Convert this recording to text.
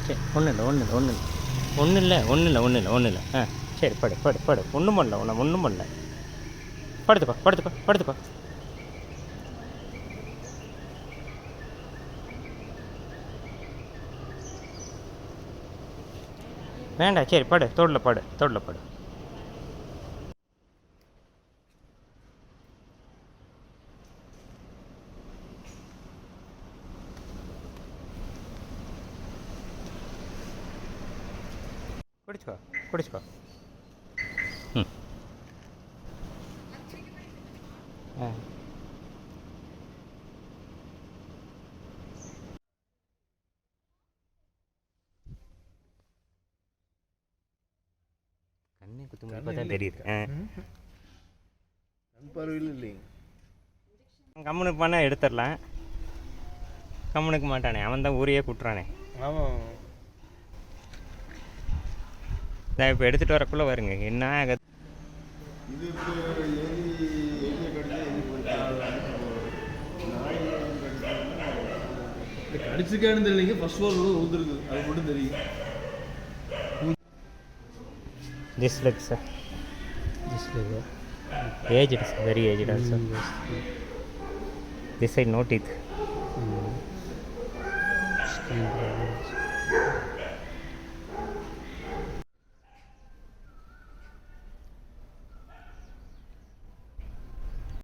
சரி ஒன்றும் இல்லை ஒன்றும் இல்லை ஒன்றும் இல்லை ஒன்றும் இல்லை ஒன்றும் இல்லை ஒன்றும் இல்லை ஆ சரி படு படு படு ஒன்றும் பண்ணல ஒன்றும் பண்ணல படுத்துக்கோ படுத்துக்கோ படுத்துக்கோ. வேண்டாம் சரி படு தோளில் படு தோளில் படு. குடிச்சுக்கோ குடிச்சுக்கோ. ம் ஆ கண்ணே குத்து முடிப்பா தான் தெரியுது. ஆ கண் பார்வையில் இல்லைங்க. கம்முனுக்கு பண்ணால் எடுத்துடலாம். கம்முனுக்கு மாட்டானே அவன் தான் ஊரையே கூட்டுறானே. ஆமாம். நான் இப்போ எடுத்துகிட்டு வரக்குள்ளே வருங்க என்ன ஆகுது. இது கடிச்சிருக்கான்னு தெரியலைங்க. ஃபர்ஸ்ட் ஃப்ளோர் கூட ஊந்துருக்கு, அது மட்டும் தெரியும். This looks aged, very aged also. This side no teeth.